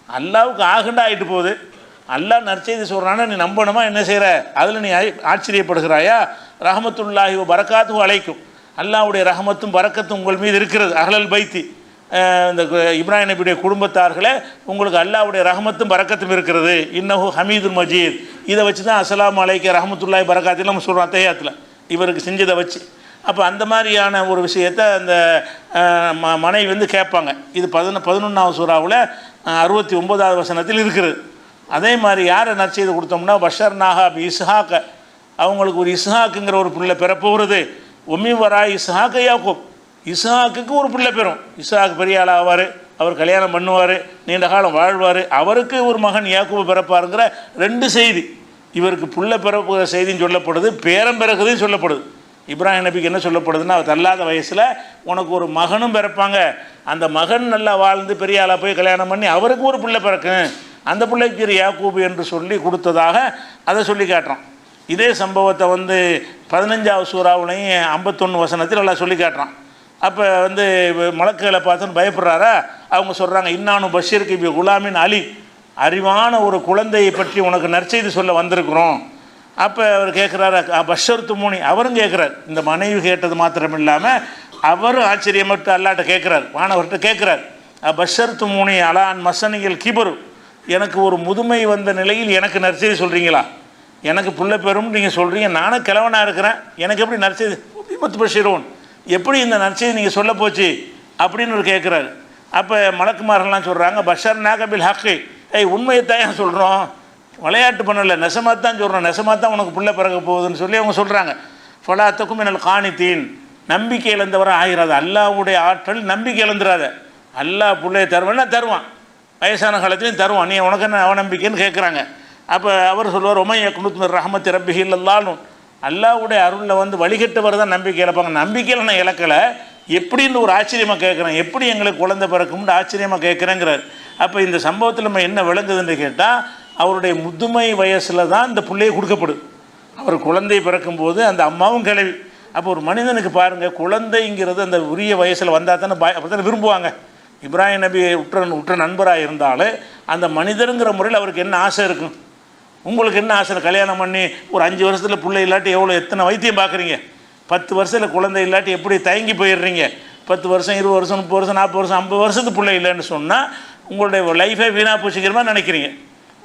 அல்லாவுக்கு ஆகுண்டா ஆகிட்டு போகுது, அல்லாஹ் நற்செய்தி சொல்கிறான்னா நீ நம்பணுமா, என்ன செய்கிற அதில் நீ ஆச்சரியப்படுகிறாயா, ரஹமத்துல்லாஹி பரக்காத்து அழைக்கும், அல்லாவுடைய ரஹமத்தும் பரக்கத்தும் உங்கள் மீது இருக்கிறது, அஹ்லல் பைத்தி இந்த இப்ராஹிம் நபியுடைய குடும்பத்தார்களே உங்களுக்கு அல்லாவுடைய ரஹமத்தும் பரக்கத்தும் இருக்கிறது, இன்னஹு ஹமீதுல் மஜீத், இதை வச்சு தான் அஸ்ஸலாமு அலைக்க ரஹமத்துல்லாஹி பரக்காத்து நம்ம சொல்கிறோம் அத்தையாத்தில் இவருக்கு செஞ்சதை வச்சு. அப்போ அந்த மாதிரியான ஒரு விஷயத்தை அந்த மனைவி கேட்பாங்க. இது 11ஆவது சூறாவில் 69வது வசனத்தில் இருக்கிறது. அதே மாதிரி யாரை நற்செய்தி கொடுத்தோம்னா, பஷர் நாகா பி இஸ்ஹாக்க, அவங்களுக்கு ஒரு இஸ்ஹாக்குங்கிற ஒரு பிள்ளை பிறப்போகிறது, ஒம்மி வரா இஸ்ஹாக்க யாக்கூப், இஸ்ஹாக்குக்கு ஒரு பிள்ளை பெறும், இஸ்ஹாக் பெரிய ஆள் ஆவார், அவர் கல்யாணம் பண்ணுவார், நீண்ட காலம் வாழ்வார், அவருக்கு ஒரு மகன் யாக்கூப் பிறப்பாருங்கிற 2 செய்தி. இவருக்கு புள்ள பிறப்புகிற செய்தின்னு சொல்லப்படுது, பேரம் பிறகுதுன்னு சொல்லப்படுது. இப்ராஹிம் நபிக்கு என்ன சொல்லப்படுதுன்னா, அவர் தள்ளாத வயசில் உனக்கு ஒரு மகனும் பிறப்பாங்க, அந்த மகன் நல்லா வாழ்ந்து பெரிய ஆளாக போய் கல்யாணம் பண்ணி அவருக்கு ஒரு பிள்ளை பிறக்கும், அந்த பிள்ளைக்கு பேர் யாக்கூப் என்று சொல்லி கொடுத்ததாக அதை சொல்லி காட்டுறான். இதே சம்பவத்தை 15ஆவது சூறாவுலையும் 51 வசனத்தில் எல்லாம் சொல்லி காட்டுறான். அப்போ மலக்குகளை பார்த்துன்னு பயப்படுறாரா, அவங்க சொல்கிறாங்க, இன்னானு பஷீருக்கு பி குலாமின் அலி, அறிவான ஒரு குழந்தையை பற்றி உனக்கு நற்செய்தி சொல்ல வந்திருக்கிறோம். அப்போ அவர் கேட்குறாரு, பஷர் துமுனி, அவரும் கேட்குறார், இந்த மனைவி கேட்டது மாத்திரம் இல்லாமல் அவரும் ஆச்சரியப்பட்டு அல்லாட்ட கேட்குறார், வானவர்கிட்ட கேட்குறார், பஷர் துமுனி அலான் மசனிகள் கிபரு, எனக்கு ஒரு முதுமை வந்த நிலையில் எனக்கு நற்செய்தி சொல்கிறீங்களா, எனக்கு புள்ள பெறும்னு நீங்கள் சொல்கிறீங்க, நானும் கிழவனாக இருக்கிறேன், எனக்கு எப்படி நற்செய்தி பத்து பஷீரோன், எப்படி இந்த நற்செய்தி நீங்கள் சொல்ல போச்சு அப்படின்னு ஒரு கேட்குறாரு. அப்போ மலக்குமார்கள்லாம் சொல்கிறாங்க, பஷர் நாகபில் ஹக்கை, உண்மையைத்தான் ஏன் சொல்கிறோம், விளையாட்டு பண்ணலை, நெசமாக தான் சொல்கிறோம், நெசமாக தான் உனக்கு பிள்ளை பிறக்க போகுதுன்னு சொல்லி அவங்க சொல்கிறாங்க. ஃபலாத்தக்கும் என்னல் காணித்தீன், நம்பிக்கை இழந்தவரை ஆகிறாது, அல்லாவுடைய ஆற்றல் நம்பிக்கை இழந்துடாத, அல்லாஹ் பிள்ளையை தருவான்னா தருவான், வயசான காலத்துலையும் தருவான், நீ உனக்கு என்ன அவநம்பிக்கைன்னு கேட்குறாங்க. அப்போ அவர் சொல்லுவார், உமைய குனுத் ரஹமத் ரப்பிஹி இல்லல்லாலும், அல்லாஹ்வுடைய அருளில் வந்து வழிகட்டவர் தான் நம்பிக்கை இழப்பாங்க. நம்பிக்கையில் நான் இழக்கலை, எப்படின்னு ஒரு ஆச்சரியமாக கேட்குறேன், எப்படி எங்களுக்கு குழந்தை பிறக்கும்னு ஆச்சரியமாக கேட்குறேங்கிறார். அப்போ இந்த சம்பவத்தில் நம்ம என்ன விளங்குதுன்னு கேட்டால், அவருடைய முதுமை வயசில் தான் இந்த பிள்ளையை கொடுக்கப்படுது. அவர் குழந்தை பிறக்கும்போது அந்த அம்மாவும் கிளவி. அப்போ ஒரு மனிதனுக்கு பாருங்கள், குழந்தைங்கிறது அந்த உரிய வயசில் வந்தால் தானே அப்போ தானே விரும்புவாங்க. இப்ராஹிம் நபி உற்ற நண்பராக இருந்தாலும் அந்த மனிதருங்கிற முறையில் அவருக்கு என்ன ஆசை இருக்கும்? உங்களுக்கு என்ன ஆசை? கல்யாணம் பண்ணி ஒரு 5 வருஷத்தில் பிள்ளை இல்லாட்டி எத்தனை வைத்தியம் பார்க்குறீங்க? 10 வருஷத்தில் குழந்தை இல்லாட்டி எப்படி தயங்கி போயிடுறீங்க? 10 வருஷம் 20 வருஷம் 30 வருஷம் 40 வருஷம் 50 வருஷத்துக்கு பிள்ளை இல்லைன்னு சொன்னால் உங்களுடைய லைஃபை வீணாக போச்சுக்கிற மாதிரி நினைக்கிறீங்க.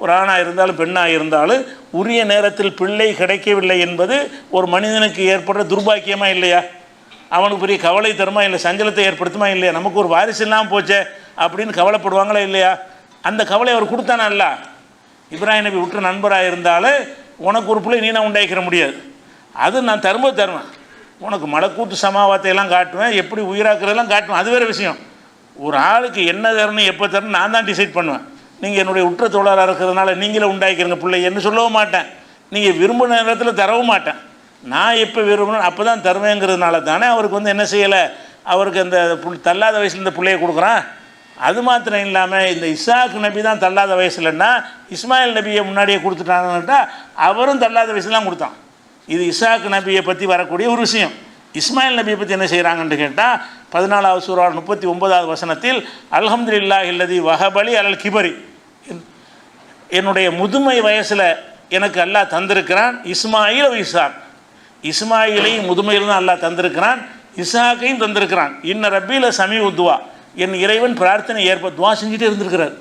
ஒரு ஆணாக இருந்தாலும் பெண்ணாக இருந்தாலும் உரிய நேரத்தில் பிள்ளை கிடைக்கவில்லை என்பது ஒரு மனிதனுக்கு ஏற்படுற துர்பாக்கியமாக இல்லையா? அவனுக்கு பெரிய கவலை தருமா இல்லை, சஞ்சலத்தை ஏற்படுத்துமா இல்லையா? நமக்கு ஒரு வாரிசு இல்லாமல் போச்சே அப்படின்னு கவலைப்படுவாங்களா இல்லையா? அந்த கவலை அவர் கொடுத்தானா இல்ல? இப்ராஹிம் நபி உற்ற நண்பராக இருந்தாலும் உனக்கு ஒரு பிள்ளை நீ நான் உண்டாக்கிற முடியாது, அது நான் தருவேன், உனக்கு மலக்கூத்து சமாவாத்தையெல்லாம் காட்டுவேன், எப்படி உயிராக்குறதெல்லாம் காட்டுவேன், அது வேறு விஷயம். ஒரு ஆளுக்கு என்ன தரணும் எப்போ தரணும் நான் தான் டிசைட் பண்ணுவேன். நீங்கள் என்னுடைய உற்ற தோழராக இருக்கிறதுனால நீங்களே உண்டாக்கிறங்க பிள்ளை என்று சொல்லவும் மாட்டேன், நீங்கள் விரும்பின நேரத்தில் தரவும் மாட்டேன். நான் எப்போ விரும்பணும் அப்போ தான் தருவேங்கிறதுனால தானே அவருக்கு வந்து என்ன செய்யலை, அவருக்கு அந்த தள்ளாத வயசில் இந்த பிள்ளையை கொடுக்குறான். அது மாத்திரம் இல்லாமல் இந்த இசாக் நபி தான் தள்ளாத வயசுலன்னா இஸ்மாயில் நபியை முன்னாடியே கொடுத்துட்டாங்கன்னுட்டா அவரும் தள்ளாத வயசுலாம் கொடுத்தான். இது இசாக் நபியை பற்றி வரக்கூடிய ஒரு விஷயம். இஸ்மாயில் நபியை பற்றி என்ன செய்கிறாங்கன்னு கேட்டால் 14வது சூரா 39வது வசனத்தில் அல்ஹம்துலில்லாஹி அல்லதி வஹபலி அலல் கிபரி, என்னுடைய முதுமை வயசில் எனக்கு அல்லாஹ் தந்திருக்கிறான் இஸ்மாயில் இசாக், இஸ்மாயிலையும் முதுமையில் தான் அல்லாஹ் தந்திருக்கிறான், இசாக்கையும் தந்திருக்கிறான். இன்ன ரப்பில சமீ உத்துவா, என் இறைவன் பிரார்த்தனை துவா செஞ்சுட்டே இருந்திருக்கிறார்.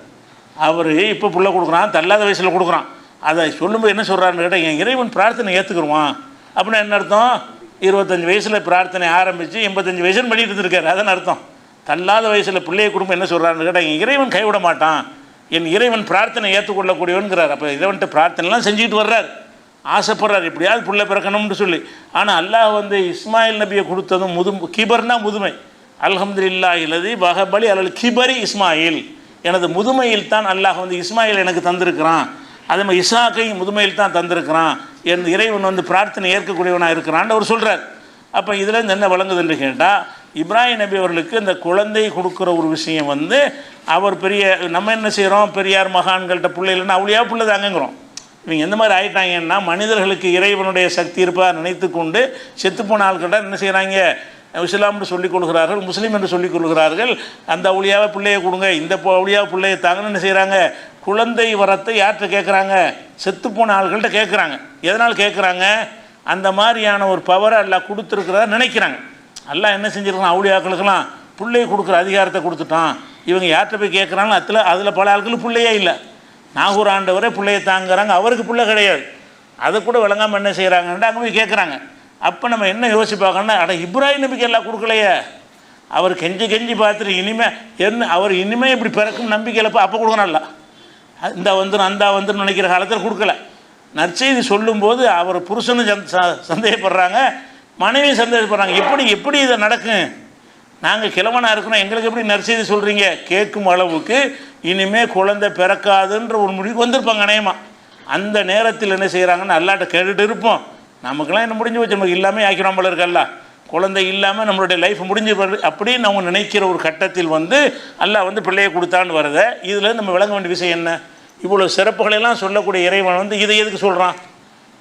அவர் இப்போ புள்ள கொடுக்குறான், தள்ளாத வயசில் கொடுக்குறான். அதை சொல்லும்போது என்ன சொல்கிறாருன்னு கேட்டால் என் இறைவன் பிரார்த்தனை ஏற்றுக்குருவான் அப்படின்னா என்ன அர்த்தம்? 25 வயசில் பிரார்த்தனை ஆரம்பித்து 85 வயசுன்னு பண்ணிட்டு இருந்திருக்காரு, அதான் அர்த்தம். தள்ளாத வயசில் பிள்ளையை குடும்பம் என்ன சொல்கிறாருன்னு கேட்டால் என் இறைவன் கைவிட மாட்டான், என் இறைவன் பிரார்த்தனை ஏற்றுக்கொள்ளக்கூடியவன்கிறார். அப்போ இறைவன்ட்டு பிரார்த்தனைலாம் செஞ்சுக்கிட்டு வர்றார், ஆசைப்படுறார் எப்படியாவது பிள்ளை பிறக்கணும்னு சொல்லி. ஆனால் அல்லாஹ் வந்து இஸ்மாயில் நபியை கொடுத்ததும் கிபர்னா முதுமை. அல்ஹம்துலில்லாஹி அல்லதி வஹபலி அலல் கிபரி இஸ்மாயில், எனது முதுமையில் தான் அல்லாஹ் வந்து இஸ்மாயில் எனக்கு தந்திருக்கிறான், அதே மாதிரி இசாக்கையும் முதுமையில் தான் தந்திருக்கிறான், என் இறைவன் வந்து பிரார்த்தனை ஏற்கக்கூடியவனாக இருக்கிறான்னு அவர் சொல்கிறார். அப்போ இதில் என்ன வழங்குதுன்னு கேட்டால் இப்ராஹிம் நபி அவர்களுக்கு இந்த குழந்தை கொடுக்குற ஒரு விஷயம் வந்து அவர் பெரிய, நம்ம என்ன செய்கிறோம், பெரியார் மகான்கள்கிட்ட பிள்ளை இல்லைன்னா அவளியா பிள்ளை தாங்கங்கிறோம். இவங்க எந்த மாதிரி ஆகிட்டாங்கன்னா மனிதர்களுக்கு இறைவனுடைய சக்தி இருப்பதாக நினைத்து கொண்டு செத்துப்போன ஆள்கிட்ட என்ன செய்கிறாங்க, இஸ்லாம் என்று சொல்லிக் கொள்கிறார்கள், முஸ்லீம் என்று சொல்லிக் கொள்கிறார்கள். அந்த ஒளியாவை பிள்ளையை கொடுங்க, இந்த ஒளியாவை பிள்ளையை தாங்கன்னு என்ன செய்கிறாங்க, குழந்தை வரத்தை யார்கிட்ட கேட்குறாங்க, செத்துப்போன ஆள்கள்கிட்ட கேட்குறாங்க. எதனால் கேட்குறாங்க, அந்த மாதிரியான ஒரு பவரை அல்லாஹ் கொடுத்துருக்கிறதா நினைக்கிறாங்க. அல்லாஹ் என்ன செஞ்சுருக்கான், அவுளியாக்களுக்கெல்லாம் பிள்ளையை கொடுக்குற அதிகாரத்தை கொடுத்துட்டான். இவங்க யார்கிட்ட போய் கேட்குறாங்களோ அதில் பல ஆட்களுக்கு பிள்ளையே இல்லை. நாகூர் ஆண்டவரே பிள்ளையை தாங்குறாங்க, அவருக்கு பிள்ளை கிடையாது. அதை கூட விளங்காமல் என்ன செய்கிறாங்கன்ட்டு அங்கே போய் கேட்குறாங்க. அப்போ நம்ம என்ன யோசிப்பாங்கன்னா, அட இப்ராஹிம் நபிக்கு எல்லாம் கொடுக்கலையே, அவர் கெஞ்சி பார்த்துட்டு இனிமேல் என்ன அவர் இனிமேல் இப்படி பிறக்கும் நம்பிக்கையில் அப்போ கொடுக்கணும். இல்லை இந்த வந்துடும் அந்த வந்துடும் நினைக்கிற காலத்தில் கொடுக்கல. நற்செய்தி சொல்லும்போது அவர் புருஷனும் சந்தேகப்படுறாங்க, மனைவியும் சந்தேகப்படுறாங்க. எப்படி இதை நடக்கும், நாங்கள் கிழவனாக இருக்கிறோம், எங்களுக்கு எப்படி நற்செய்தி சொல்கிறீங்க கேட்கும் அளவுக்கு இனிமேல் குழந்தை பிறக்காதுன்ற ஒரு முடிவுக்கு வந்திருப்பாங்க அநேகமாக. அந்த நேரத்தில் என்ன செய்கிறாங்கன்னு அல்லாட்ட கேட்டுட்டு இருப்போம், நமக்கெல்லாம் என்ன முடிஞ்சு வச்சு நமக்கு இல்லாமல் ஆக்கிறோம் போல இருக்கல்ல, குழந்தை இல்லாமல் நம்மளுடைய லைஃப் முடிஞ்சு அப்படின்னு நம்ம நினைக்கிற ஒரு கட்டத்தில் வந்து அல்லாஹ் வந்து பிள்ளையை கொடுத்தான்னு வருது. இதில் நம்ம விளங்க வேண்டிய விஷயம் என்ன, இவ்வளோ சிறப்புகளெல்லாம் சொல்லக்கூடிய இறைவன் வந்து இதை எதுக்கு சொல்கிறான்?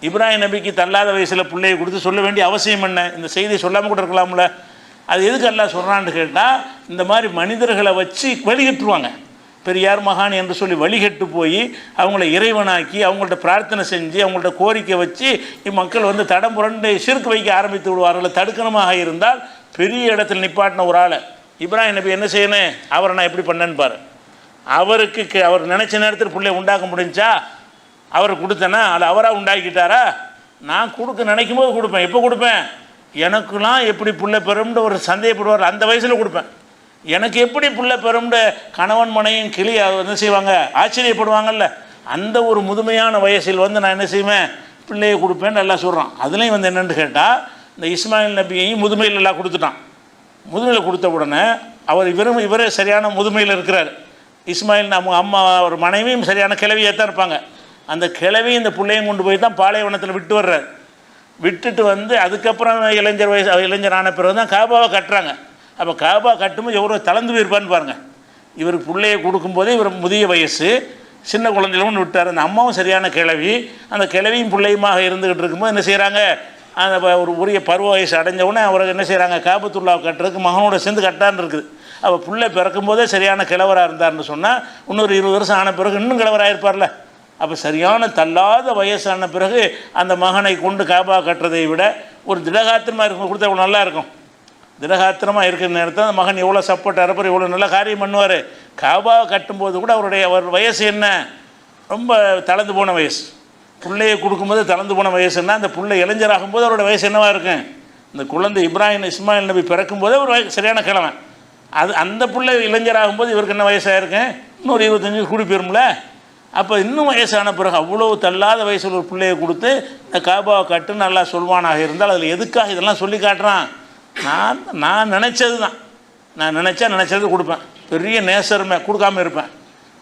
இப்ராஹிம் நபிக்கு தள்ளாத வயசில் பிள்ளையை கொடுத்து சொல்ல வேண்டிய அவசியம் என்ன? இந்த செய்தியை சொல்லாமல் கூட இருக்கலாம்ல. அது எதுக்கு அல்லாஹ் சொல்கிறான்னு கேட்டால், இந்த மாதிரி மனிதர்களை வச்சு வழிகட்டுருவாங்க. பெரியார் மகான் என்று சொல்லி வழிகட்டு போய் அவங்கள இறைவனாக்கி அவங்கள்ட்ட பிரார்த்தனை செஞ்சு அவங்கள்ட்ட கோரிக்கை வச்சு மக்கள் வந்து தடம் புரண்டு சிறுக்கு வைக்க ஆரம்பித்து விடுவார்கள். தடுக்கணுமாக இருந்தால் பெரிய இடத்துல நிப்பாட்டின ஒரு ஆளை இப்ராஹிம் நபி என்ன செய்யணும், அவரை நான் எப்படி பண்ணேன்னு பாரு. அவருக்கு அவர் நினச்ச நேரத்தில் பிள்ளைய உண்டாக்க முடிஞ்சா அவர் கொடுத்தேன்னா அது அவராக உண்டாக்கிட்டாரா? நான் கொடுக்க நினைக்கும் போது கொடுப்பேன். எப்போ கொடுப்பேன், எனக்குலாம் எப்படி பிள்ளை பெறும்னு ஒரு சந்தேகப்படுவார் அந்த வயசில் கொடுப்பேன். எனக்கு எப்படி பிள்ளை பெறும்னு கணவன் மனையும் கிளி என்ன செய்வாங்க, ஆச்சரியப்படுவாங்கல்ல. அந்த ஒரு முதுமையான வயசில் வந்து நான் என்ன செய்வேன், பிள்ளையை கொடுப்பேன்னு நல்லா சொல்கிறான். அதுலேயும் வந்து என்னென்னு கேட்டால், இந்த இஸ்மாயில் நபியையும் முதுமையில் எல்லாம் கொடுத்துட்டான். முதுமையில் கொடுத்த உடனே அவர் இவரே சரியான முதுமையில் இருக்கிறார். இஸ்மாயில் நம்ம அம்மா ஒரு மனைவியும் சரியான கிழவியாக தான் இருப்பாங்க. அந்த கிழவி இந்த பிள்ளையும் கொண்டு போய் தான் பாலைவனத்தில் விட்டு வர்றார். விட்டுட்டு வந்து அதுக்கப்புறம் இளைஞரான பிறகு தான் காபாவை கட்டுறாங்க. அப்போ காபா கட்டும்போது எவ்வளோ தளர்ந்து போயிருப்பான்னு பாருங்கள். இவருக்கு பிள்ளையை கொடுக்கும்போதே இவர் முதிய வயசு, சின்ன குழந்தையிலும் விட்டார். அந்த அம்மாவும் சரியான கிழவி, அந்த கிழவியும் பிள்ளையுமாக இருந்துக்கிட்டு இருக்கும்போது என்ன செய்கிறாங்க, அந்த ஒரு உரிய பருவ வயசு அடைஞ்சவுடனே அவருக்கு என்ன செய்கிறாங்க, காபத்துல்லாவை கட்டுறதுக்கு மகனோட சேர்ந்து கட்டான்னு இருக்குது. அப்போ பிள்ளை பிறக்கும் போதே சரியான கிழவராக இருந்தார்னு சொன்னால் இன்னொரு 20 வருஷம் ஆன பிறகு இன்னும் கிழவராக இருப்பார்ல. அப்போ சரியான தள்ளாத வயசான பிறகு அந்த மகனை கொண்டு காபா கட்டுறதை விட ஒரு திடகாத்திரமாக இருக்கும் கொடுத்தா இவ்வளோ நல்லா இருக்கும். திடகாத்திரமாக இருக்கிற நேரத்தில் அந்த மகன் எவ்வளோ சப்போர்ட் இருப்பார், எவ்வளோ நல்ல காரியம் பண்ணுவார். காபாவை கட்டும்போது கூட அவர் வயசு என்ன, ரொம்ப தளர்ந்து போன வயசு. பிள்ளையை கொடுக்கும்போது தளர்ந்து போன வயசுன்னா அந்த பிள்ளை இளைஞராகும்போது அவரோட வயசு என்னவாக இருக்கும். இந்த குழந்தை இஸ்மாயில் நபி பிறக்கும்போது ஒரு சரியான கிழமை. அந்த பிள்ளை இளைஞராகும்போது இவருக்கு என்ன வயசாக இருக்கும், இன்னொரு 25 கூடி போயிரும்ல. அப்போ இன்னும் வயசான பிறகு அவ்வளோ தள்ளாத வயசில் ஒரு பிள்ளையை கொடுத்து இந்த காபாவை கட்டு நல்லா சொல்வானாக இருந்தால் அதில் எதுக்காக இதெல்லாம் சொல்லி காட்டுறான். நான் நினச்சது தான், நான் நினச்சது கொடுப்பேன். பெரிய நேசருமே கொடுக்காமல் இருப்பேன்.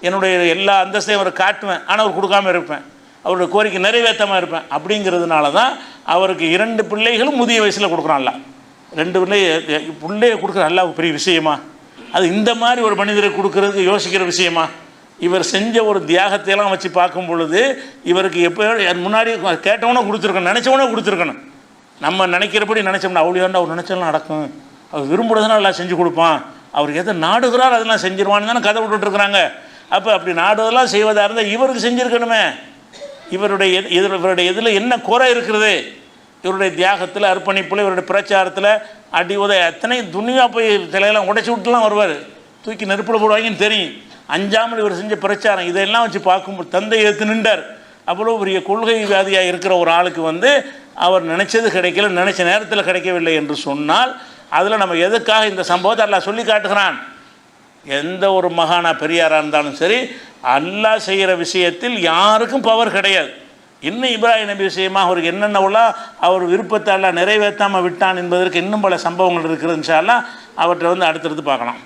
என்னுடைய எல்லா அந்தஸ்தையும் அவரை காட்டுவேன், ஆனால் அவர் கொடுக்காமல் இருப்பேன். அவருடைய கோரிக்கை நிறைவேற்றாமல் இருப்பேன். அப்படிங்கிறதுனால தான் அவருக்கு 2 பிள்ளைகளும் முதிய வயசில் கொடுக்குறான்ல. 2 பிள்ளையை கொடுக்குற அல்லாஹ் பெரிய விஷயமா? அது இந்த மாதிரி ஒரு மனிதரை கொடுக்கறதுக்கு யோசிக்கிற விஷயமா? இவர் செஞ்ச ஒரு தியாகத்தையெல்லாம் வச்சு பார்க்கும் பொழுது இவருக்கு எப்போ முன்னாடி கேட்டவனே கொடுத்துருக்கணும், நினச்சவனே கொடுத்துருக்கணும். நம்ம நினைக்கிறபடி நினச்சோம்னா அவ்வளோதாண்டா அவர் நினச்செல்லாம் நடக்கும், அவர் விரும்புகிறதுனால எல்லாம் செஞ்சு கொடுப்பான், அவர் எதை நாடுகிறார் அதெல்லாம் செஞ்சிருவான்னு தானே கதை விட்டுட்டுருக்குறாங்க. அப்போ அப்படி நாடுதெல்லாம் செய்வதாக இருந்தால் இவருக்கு செஞ்சுருக்கணுமே. இவருடைய இதில் என்ன குறை இருக்கிறது? இவருடைய தியாகத்தில், அர்ப்பணிப்பில், இவருடைய பிரச்சாரத்தில் அடி உதய அத்தனை துணியாக போய் தலையெல்லாம் உடைச்சி விட்டுலாம் வருவார். தூக்கி நெருப்பில் போடுவாங்கன்னு தெரியும். அஞ்சாமல் இவர் செஞ்ச பிரச்சாரம் இதெல்லாம் வச்சு பார்க்கும்போது தந்தை எடுத்து நின்றார். அவ்வளோ பெரிய கொள்கை வியாதியாக இருக்கிற ஒரு ஆளுக்கு அவர் நினச்சது கிடைக்கல, நினச்ச நேரத்தில் கிடைக்கவில்லை என்று சொன்னால் அதில் நம்ம எதுக்காக இந்த சம்பவத்தை அல்லாஹ் சொல்லி காட்டுகிறான்? எந்த ஒரு மகானா பெரியாராக இருந்தாலும் சரி, அல்லாஹ் செய்கிற விஷயத்தில் யாருக்கும் பவர் கிடையாது. இன்னும் இப்ராஹிம் நபி விஷயமாக அவருக்கு என்னென்னவெல்லாம் அவர் விருப்பத்தை எல்லாம் நிறைவேற்றாமல் விட்டான் என்பதற்கு இன்னும் பல சம்பவங்கள் இருக்கிறது. இன்ஷா அல்லாஹ் அவற்றை அடுத்தடுத்து பார்க்கலாம்.